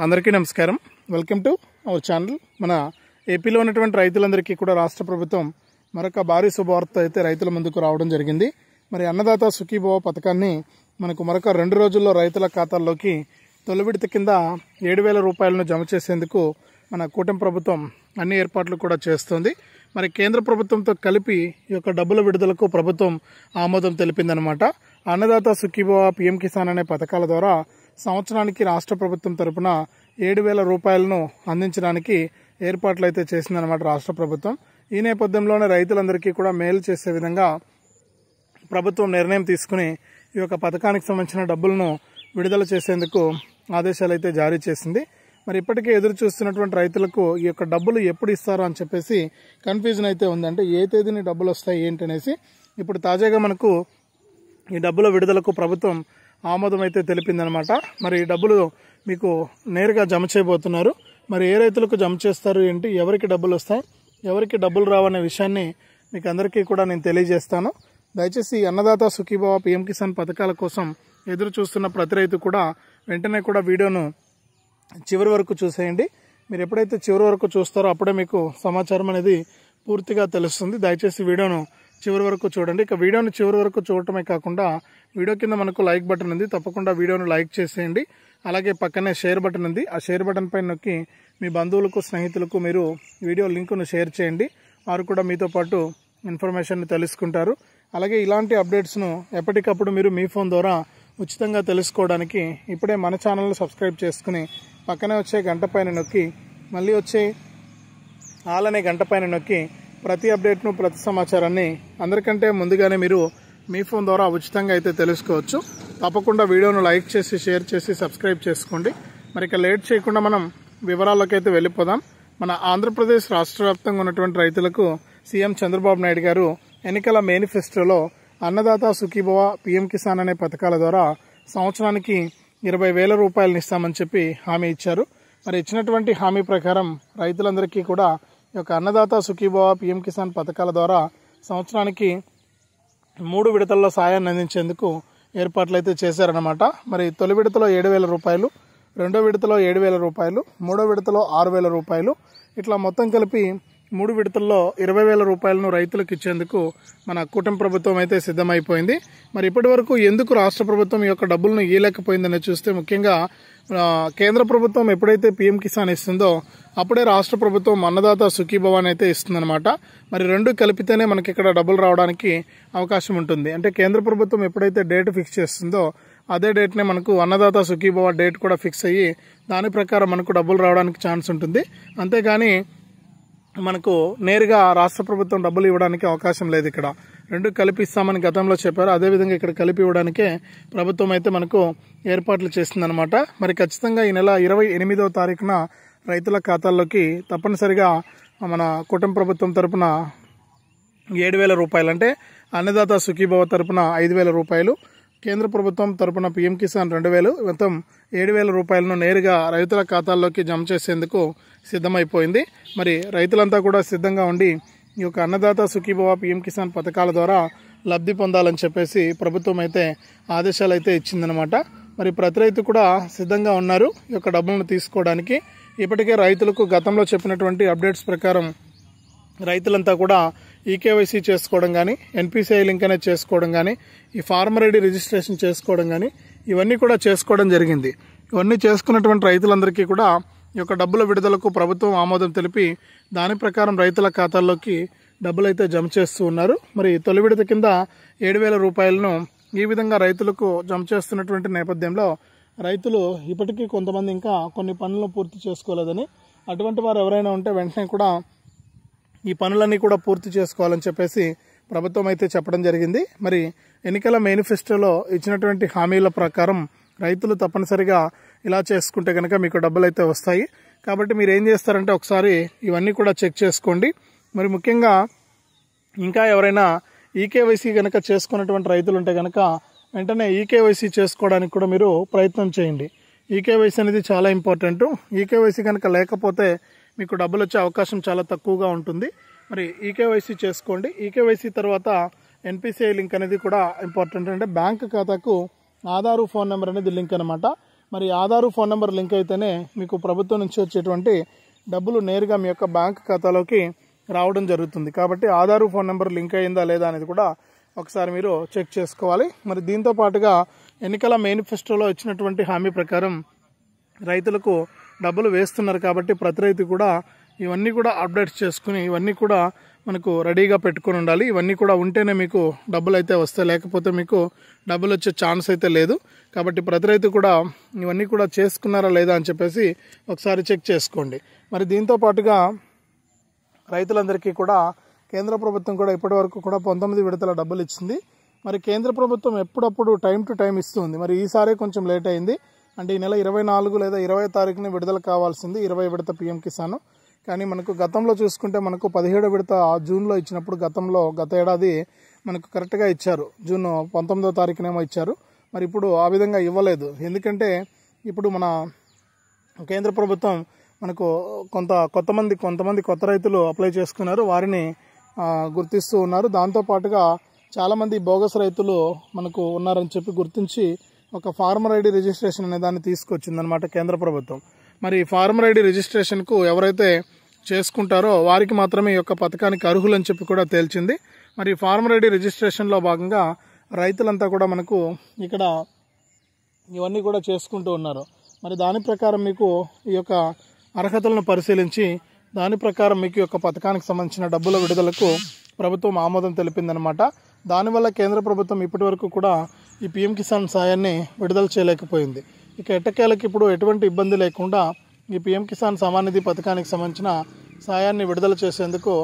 అందరికీ నమస్కారం. Welcome to our channel. మన ఏపీలో ఉన్నటువంటి రైతులందరికీ కూడా రాష్ట్ర ప్రభుత్వం మరొక భారీ శుభవార్త అయితే రైతుల ముందుకు రావడం జరిగింది. మరి అన్నదాత సుఖీభవ పథకాన్ని మనకు మరొక 2 రోజుల్లో రైతుల ఖాతాల్లోకి తొలి విడత కింద 7,000 రూపాయలను జమ చేసేందుకు మన కూటమి ప్రభుత్వం అన్ని ఏర్పాట్లు కూడా చేస్తుంది. మరి కేంద్ర ప్రభుత్వంతో కలిపి ఈ యొక్క డబ్బుల విడుదలకు ప్రభుత్వం ఆమోదం తెలిపిందనమాట. అన్నదాత సుఖీభవ, పీఎం కిసాన్ అనే పథకాల ద్వారా సంవత్సరానికి రాష్ట్ర ప్రభుత్వం తరపున 7,000 రూపాయలను అందించడానికి ఏర్పాట్లు అయితే చేసిందనమాట రాష్ట్ర ప్రభుత్వం. ఈ నేపథ్యంలోనే రైతులందరికీ కూడా మేలు చేసే విధంగా ప్రభుత్వం నిర్ణయం తీసుకుని ఈ యొక్క పథకానికి సంబంధించిన డబ్బులను విడుదల చేసేందుకు ఆదేశాలు అయితే జారీ చేసింది. మరి ఇప్పటికే ఎదురు చూస్తున్నటువంటి రైతులకు ఈ యొక్క డబ్బులు ఎప్పుడు ఇస్తారో అని చెప్పేసి కన్ఫ్యూజన్ అయితే ఉంది. అంటే ఏ తేదీని డబ్బులు వస్తాయి ఏంటనేసి ఇప్పుడు తాజాగా మనకు ఈ డబ్బుల విడుదలకు ప్రభుత్వం ఆమోదం అయితే తెలిపిందనమాట. మరి ఈ డబ్బులు మీకు నేరుగా జమ చేయబోతున్నారు. మరి ఏ రైతులకు జమ చేస్తారు ఏంటి, ఎవరికి డబ్బులు వస్తాయి, ఎవరికి డబ్బులు రావనే విషయాన్ని మీకు అందరికీ కూడా నేను తెలియజేస్తాను. దయచేసి అన్నదాత సుఖీభవ, పీఎం కిసాన్ పథకాల కోసం ఎదురు చూస్తున్న ప్రతి రైతు కూడా వెంటనే కూడా వీడియోను చివరి వరకు చూసేయండి. మీరు ఎప్పుడైతే చివరి వరకు చూస్తారో అప్పుడే మీకు సమాచారం అనేది పూర్తిగా తెలుస్తుంది. దయచేసి వీడియోను చివరి వరకు చూడండి. ఇక వీడియోను చివరి వరకు చూడటమే కాకుండా వీడియో కింద మనకు లైక్ బటన్ ఉంది, తప్పకుండా వీడియోను లైక్ చేసేయండి. అలాగే పక్కనే షేర్ బటన్ ఉంది, ఆ షేర్ బటన్ పైన నొక్కి మీ బంధువులకు, స్నేహితులకు మీరు వీడియో లింకును షేర్ చేయండి. వారు కూడా మీతో పాటు ఇన్ఫర్మేషన్ తెలుసుకుంటారు. అలాగే ఇలాంటి అప్డేట్స్ను ఎప్పటికప్పుడు మీరు మీ ఫోన్ ద్వారా ఉచితంగా తెలుసుకోవడానికి ఇప్పుడే మన ఛానల్ను సబ్స్క్రైబ్ చేసుకుని పక్కనే వచ్చే గంట పైన నొక్కి మళ్ళీ వచ్చే ఆల్ అనే గంట పైన నొక్కి ప్రతి అప్డేట్ను, ప్రతి సమాచారాన్ని అందరికంటే ముందుగానే మీరు మీ ఫోన్ ద్వారా ఉచితంగా అయితే తెలుసుకోవచ్చు. తప్పకుండా వీడియోను లైక్ చేసి, షేర్ చేసి, సబ్స్క్రైబ్ చేసుకోండి. మరి ఇక లేట్ చేయకుండా మనం వివరాల్లోకి అయితే వెళ్ళిపోదాం. మన ఆంధ్రప్రదేశ్ రాష్ట్ర వ్యాప్తంగా ఉన్నటువంటి రైతులకు సీఎం చంద్రబాబు నాయుడు గారు ఎన్నికల మేనిఫెస్టోలో అన్నదాత సుఖీభవ, పీఎం కిసాన్ అనే పథకాల ద్వారా సంవత్సరానికి 20,000 రూపాయలను ఇస్తామని చెప్పి హామీ ఇచ్చారు. మరి ఇచ్చినటువంటి హామీ ప్రకారం రైతులందరికీ కూడా ఈ యొక్క అన్నదాత సుఖీభవ, పీఎం కిసాన్ పథకాల ద్వారా సంవత్సరానికి 3 విడతల్లో సాయాన్ని అందించేందుకు ఏర్పాట్లు అయితే చేశారనమాట. మరి తొలి విడతలో 7,000 రూపాయలు, రెండో విడతలో 7,000 రూపాయలు, మూడో విడతలో 6,000 రూపాయలు, ఇట్లా మొత్తం కలిపి 3 విడతల్లో 20,000 రూపాయలను రైతులకు ఇచ్చేందుకు మన కూటమి ప్రభుత్వం అయితే సిద్ధమైపోయింది. మరి ఇప్పటి వరకు ఎందుకు రాష్ట్ర ప్రభుత్వం ఈ యొక్క డబ్బులను ఇవ్వలేకపోయిందని చూస్తే ముఖ్యంగా కేంద్ర ప్రభుత్వం ఎప్పుడైతే పీఎం కిసాన్ ఇస్తుందో అప్పుడే రాష్ట్ర ప్రభుత్వం అన్నదాత సుఖీభవాన్ని అయితే ఇస్తుందన్నమాట. మరి రెండు కలిపితేనే మనకి ఇక్కడ డబ్బులు రావడానికి అవకాశం ఉంటుంది. అంటే కేంద్ర ప్రభుత్వం ఎప్పుడైతే డేట్ ఫిక్స్ చేస్తుందో అదే డేట్నే మనకు అన్నదాత సుఖీభవ డేట్ కూడా ఫిక్స్ అయ్యి దాని ప్రకారం మనకు డబ్బులు రావడానికి ఛాన్స్ ఉంటుంది. అంతేగాని మనకు నేరుగా రాష్ట్ర ప్రభుత్వం డబ్బులు ఇవ్వడానికి అవకాశం లేదు. ఇక్కడ రెండు కలిపి ఇస్తామని గతంలో చెప్పారు. అదేవిధంగా ఇక్కడ కలిపి ఇవ్వడానికే ప్రభుత్వం అయితే మనకు ఏర్పాట్లు చేస్తుందన్నమాట. మరి ఖచ్చితంగా ఈ నెల 28వ తారీఖున రైతుల ఖాతాల్లోకి తప్పనిసరిగా మన కూటమి ప్రభుత్వం తరపున 7,000 రూపాయలు, అంటే అన్నదాత సుఖీభవ తరపున 5,000 రూపాయలు, కేంద్ర ప్రభుత్వం తరపున పీఎం కిసాన్ 2,000, మొత్తం 7,000 రూపాయలను నేరుగా రైతుల ఖాతాల్లోకి జమ చేసేందుకు సిద్ధమైపోయింది. మరి రైతులంతా కూడా సిద్ధంగా ఉండి ఈ యొక్క అన్నదాత సుఖీభవ, పీఎం కిసాన్ పథకాల ద్వారా లబ్ధి పొందాలని చెప్పేసి ప్రభుత్వం అయితే ఆదేశాలు అయితే ఇచ్చిందనమాట. మరి ప్రతి రైతు కూడా సిద్ధంగా ఉన్నారు ఈ యొక్క డబ్బులను తీసుకోవడానికి. ఇప్పటికే రైతులకు గతంలో చెప్పినటువంటి అప్డేట్స్ ప్రకారం రైతులంతా కూడా ఈకేవైసీ చేసుకోవడం కానీ, ఎన్పిసిఐ లింక్ అనేది చేసుకోవడం కానీ, ఈ ఫార్మర్ ఐడి రిజిస్ట్రేషన్ చేసుకోవడం కానీ ఇవన్నీ కూడా చేసుకోవడం జరిగింది. ఇవన్నీ చేసుకున్నటువంటి రైతులందరికీ కూడా ఈ యొక్క డబ్బుల విడుదలకు ప్రభుత్వం ఆమోదం తెలిపి దాని ప్రకారం రైతుల ఖాతాల్లోకి డబ్బులు అయితే జమ చేస్తూ ఉన్నారు. మరి తొలి విడత కింద 7,000 రూపాయలను ఈ విధంగా రైతులకు జమ చేస్తున్నటువంటి నేపథ్యంలో రైతులు ఇప్పటికీ కొంతమంది ఇంకా కొన్ని పనులను పూర్తి చేసుకోలేదని, అటువంటి వారు ఎవరైనా ఉంటే వెంటనే కూడా ఈ పనులన్నీ కూడా పూర్తి చేసుకోవాలని చెప్పేసి ప్రభుత్వం అయితే చెప్పడం జరిగింది. మరి ఎన్నికల మేనిఫెస్టోలో ఇచ్చినటువంటి హామీల ప్రకారం రైతులు తప్పనిసరిగా ఇలా చేసుకుంటే కనుక మీకు డబ్బులు అయితే వస్తాయి. కాబట్టి మీరు ఏం చేస్తారంటే ఒకసారి ఇవన్నీ కూడా చెక్ చేసుకోండి. మరి ముఖ్యంగా ఇంకా ఎవరైనా ఈకేవైసీ కనుక చేసుకున్నటువంటి రైతులు ఉంటే కనుక వెంటనే ఈకేవైసీ చేసుకోవడానికి కూడా మీరు ప్రయత్నం చేయండి. ఈకేవైసీ అనేది చాలా ఇంపార్టెంట్. ఈకేవైసీ కనుక లేకపోతే మీకు డబ్బులు వచ్చే అవకాశం చాలా తక్కువగా ఉంటుంది. మరి ఈకేవైసీ చేసుకోండి. ఈకేవైసీ తర్వాత ఎన్పిసిఐ లింక్ అనేది కూడా ఇంపార్టెంట్. అంటే బ్యాంక్ ఖాతాకు ఆధారు, ఫోన్ నెంబర్ అనేది లింక్ అనమాట. మరి ఆధారు ఫోన్ నెంబర్ లింక్ అయితేనే మీకు ప్రభుత్వం నుంచి వచ్చేటువంటి డబ్బులు నేరుగా మీ యొక్క బ్యాంక్ ఖాతాలోకి రావడం జరుగుతుంది. కాబట్టి ఆధారు ఫోన్ నెంబర్ లింక్ అయిందా లేదా అనేది కూడా ఒకసారి మీరు చెక్ చేసుకోవాలి. మరి దీంతో పాటుగా ఎన్నికల మేనిఫెస్టోలో ఇచ్చినటువంటి హామీ ప్రకారం రైతులకు డబ్బులు వేస్తున్నారు. కాబట్టి ప్రతి రైతు కూడా ఇవన్నీ కూడా అప్డేట్స్ చేసుకుని ఇవన్నీ కూడా మనకు రెడీగా పెట్టుకుని ఉండాలి. ఇవన్నీ కూడా ఉంటేనే మీకు డబ్బులు అయితే వస్తాయి, లేకపోతే మీకు డబ్బులు వచ్చే ఛాన్స్ అయితే లేదు. కాబట్టి ప్రతి రైతు కూడా ఇవన్నీ కూడా చేసుకున్నారా లేదా అని చెప్పేసి ఒకసారి చెక్ చేసుకోండి. మరి దీంతో పాటుగా రైతులందరికీ కూడా కేంద్ర ప్రభుత్వం కూడా ఇప్పటి వరకు కూడా 19 విడతల డబ్బులు ఇచ్చింది. మరి కేంద్ర ప్రభుత్వం ఎప్పుడప్పుడు టైం టు టైం ఇస్తుంది. మరి ఈసారి కొంచెం లేట్ అయింది. అంటే ఈ నెల 24 లేదా 20 తారీఖున విడుదల కావాల్సింది 20 విడత పీఎం కిసాన్. కానీ మనకు గతంలో చూసుకుంటే మనకు 17 విడత జూన్లో ఇచ్చినప్పుడు గత ఏడాది మనకు కరెక్ట్గా ఇచ్చారు. జూన్ 19వ తారీఖునేమో ఇచ్చారు. మరి ఇప్పుడు ఆ విధంగా ఇవ్వలేదు. ఎందుకంటే ఇప్పుడు మన కేంద్ర ప్రభుత్వం మనకు కొంతమంది కొత్త రైతులు అప్లై చేసుకున్నారు, వారిని గుర్తిస్తూ ఉన్నారు. దాంతోపాటుగా చాలామంది బోగస్ రైతులు మనకు ఉన్నారని చెప్పి గుర్తించి ఒక ఫార్మర్ ఐడి రిజిస్ట్రేషన్ అనే దాన్ని తీసుకొచ్చిందనమాట కేంద్ర ప్రభుత్వం. మరి ఫార్మర్ ఐడి రిజిస్ట్రేషన్కు ఎవరైతే చేసుకుంటారో వారికి మాత్రమే ఈ యొక్క పథకానికి అర్హులని చెప్పి కూడా తేల్చింది. మరి ఫార్మర్ ఐడి రిజిస్ట్రేషన్లో భాగంగా రైతులంతా కూడా మనకు ఇక్కడ ఇవన్నీ కూడా చేసుకుంటూ ఉన్నారు. మరి దాని ప్రకారం మీకు ఈ యొక్క అర్హతలను పరిశీలించి దాని ప్రకారం మీకు యొక్క పథకానికి సంబంధించిన డబ్బుల విడుదలకు ప్రభుత్వం ఆమోదం తెలిపిందనమాట. దానివల్ల కేంద్ర ప్రభుత్వం ఇప్పటి వరకు కూడా ఈ పీఎం కిసాన్ సాయాన్ని విడుదల చేయలేకపోయింది. ఇక ఎట్టకేలకు ఇప్పుడు ఎటువంటి ఇబ్బంది లేకుండా ఈ పీఎం కిసాన్ సమాన్ నిధి పథకానికి సంబంధించిన సాయాన్ని విడుదల చేసేందుకు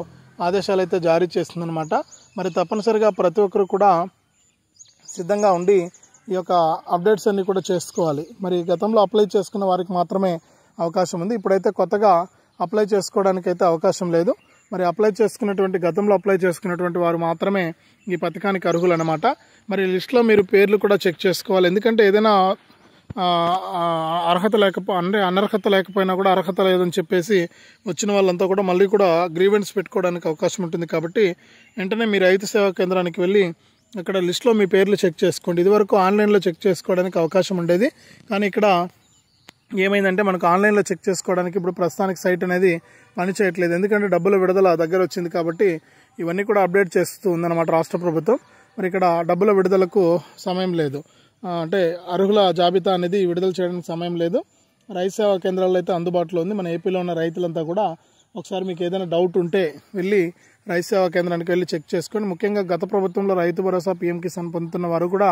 ఆదేశాలు అయితే జారీ చేస్తుందన్నమాట. మరి తప్పనిసరిగా ప్రతి ఒక్కరు కూడా సిద్ధంగా ఉండి ఈ యొక్క అప్డేట్స్ అన్ని కూడా చేసుకోవాలి. మరి గతంలో అప్లై చేసుకున్న వారికి మాత్రమే అవకాశం ఉంది. ఇప్పుడైతే కొత్తగా అప్లై చేసుకోవడానికి అయితే అవకాశం లేదు. మరి గతంలో అప్లై చేసుకున్నటువంటి వారు మాత్రమే ఈ పథకానికి అర్హులు అన్నమాట. మరి లిస్టులో మీరు పేర్లు కూడా చెక్ చేసుకోవాలి. ఎందుకంటే ఏదైనా అనర్హత లేకపోయినా కూడా అర్హత లేదని చెప్పేసి వచ్చిన వాళ్ళంతా కూడా మళ్ళీ కూడా గ్రీవెన్స్ పెట్టుకోవడానికి అవకాశం ఉంటుంది. కాబట్టి వెంటనే మీ రైతు సేవా కేంద్రానికి వెళ్ళి అక్కడ లిస్టులో మీ పేర్లు చెక్ చేసుకోండి. ఇదివరకు ఆన్లైన్లో చెక్ చేసుకోవడానికి అవకాశం ఉండేది, కానీ ఇక్కడ ఏమైందంటే మనకు ఆన్లైన్లో చెక్ చేసుకోవడానికి ఇప్పుడు ప్రస్తుతానికి సైట్ అనేది పనిచేయట్లేదు. ఎందుకంటే డబ్బుల విడుదల దగ్గర వచ్చింది కాబట్టి ఇవన్నీ కూడా అప్డేట్ చేస్తూ ఉందన్నమాట రాష్ట్ర ప్రభుత్వం. మరి ఇక్కడ డబ్బుల విడుదలకు సమయం లేదు, అంటే అర్హుల జాబితా అనేది విడుదల చేయడానికి సమయం లేదు. రైతు సేవా కేంద్రాల్లో అయితే అందుబాటులో ఉంది. మన ఏపీలో ఉన్న రైతులంతా కూడా ఒకసారి మీకు ఏదైనా డౌట్ ఉంటే వెళ్ళి రైతు సేవా కేంద్రానికి వెళ్ళి చెక్ చేసుకోండి. ముఖ్యంగా గత ప్రభుత్వంలో రైతు భరోసా పీఎం కిసాన్ పొందుతున్న వారు కూడా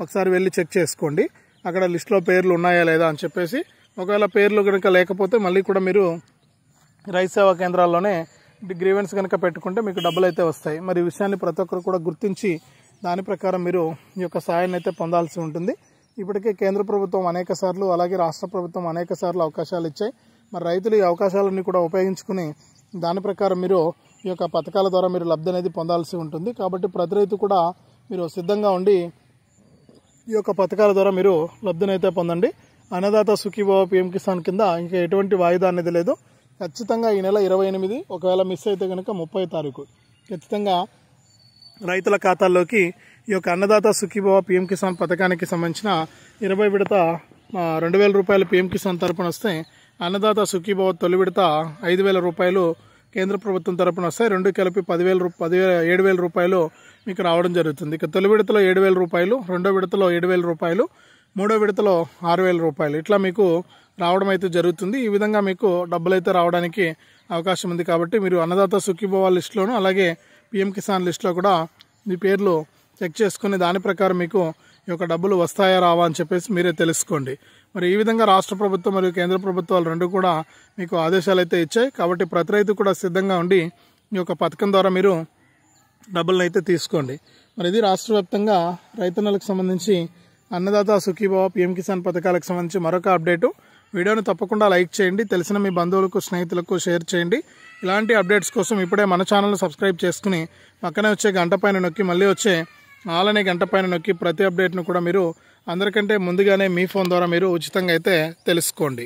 ఒకసారి వెళ్ళి చెక్ చేసుకోండి అక్కడ లిస్టులో పేర్లు ఉన్నాయా లేదా అని చెప్పేసి. ఒకవేళ పేర్లు కనుక లేకపోతే మళ్ళీ కూడా మీరు రైతు సేవా కేంద్రాల్లోనే గ్రీవెన్స్ కనుక పెట్టుకుంటే మీకు డబ్బులు అయితే వస్తాయి. మరి ఈ విషయాన్ని ప్రతి ఒక్కరు కూడా గుర్తించి దాని ప్రకారం మీరు ఈ యొక్క సాయాన్ని అయితే పొందాల్సి ఉంటుంది. ఇప్పటికే కేంద్ర ప్రభుత్వం అనేక సార్లు అలాగే రాష్ట్ర ప్రభుత్వం అనేక సార్లు అవకాశాలు ఇచ్చాయి. మరి రైతులు ఈ అవకాశాలన్నీ కూడా ఉపయోగించుకుని దాని ప్రకారం మీరు ఈ యొక్క పథకాల ద్వారా మీరు లబ్ధి అనేది పొందాల్సి ఉంటుంది. కాబట్టి ప్రతి రైతు కూడా మీరు సిద్ధంగా ఉండి ఈ యొక్క పథకాల ద్వారా మీరు లబ్ధినైతే పొందండి. అన్నదాత సుఖీభవ పీఎం కిసాన్ కింద ఇంకా ఎటువంటి వాయిదా అనేది లేదు. ఖచ్చితంగా ఈ నెల 28, ఒకవేళ మిస్ అయితే కనుక 30 తారీఖు ఖచ్చితంగా రైతుల ఖాతాల్లోకి ఈ యొక్క అన్నదాత సుఖీభవ పీఎం కిసాన్ పథకానికి సంబంధించిన 20 విడత 2,000 రూపాయలు పీఎం కిసాన్ తరపున వస్తాయి. అన్నదాత సుఖీభవ తొలి విడత 5,000 రూపాయలు కేంద్ర ప్రభుత్వం తరపున వస్తాయి. రెండు కలిపి 7,000 రూపాయలు మీకు రావడం జరుగుతుంది. ఇక తొలి విడతలో 7,000 రూపాయలు, రెండో విడతలో 7,000 రూపాయలు, మూడో విడతలో 6,000 రూపాయలు ఇట్లా మీకు రావడం అయితే జరుగుతుంది. ఈ విధంగా మీకు డబ్బులు అయితే రావడానికి అవకాశం ఉంది. కాబట్టి మీరు అన్నదాత సుఖీభవ లిస్టులోను అలాగే పీఎం కిసాన్ లిస్టులో కూడా మీ పేర్లు చెక్ చేసుకుని దాని ప్రకారం మీకు ఈ యొక్క డబ్బులు వస్తాయా రావా అని చెప్పేసి మీరే తెలుసుకోండి. మరి ఈ విధంగా రాష్ట్ర ప్రభుత్వం మరియు కేంద్ర ప్రభుత్వాలు రెండు కూడా మీకు ఆదేశాలు అయితే ఇచ్చాయి. కాబట్టి ప్రతి రైతు కూడా సిద్ధంగా ఉండి ఈ యొక్క పథకం ద్వారా మీరు డబ్బులను అయితే తీసుకోండి. మరి ఇది రాష్ట్ర వ్యాప్తంగా రైతన్నలకు సంబంధించి అన్నదాత సుఖీభవ పీఎం కిసాన్ పథకాలకు సంబంధించి మరొక అప్డేటు. వీడియోని తప్పకుండా లైక్ చేయండి, తెలిసిన మీ బంధువులకు స్నేహితులకు షేర్ చేయండి. ఇలాంటి అప్డేట్స్ కోసం ఇప్పుడే మన ఛానల్ని సబ్స్క్రైబ్ చేసుకుని పక్కనే వచ్చే గంట పైన నొక్కి మళ్ళీ వచ్చే ఆలనే గంట పైన నొక్కి ప్రతి అప్డేట్ను కూడా మీరు అందరికంటే ముందుగానే మీ ఫోన్ ద్వారా మీరు ఉచితంగా అయితే తెలుసుకోండి.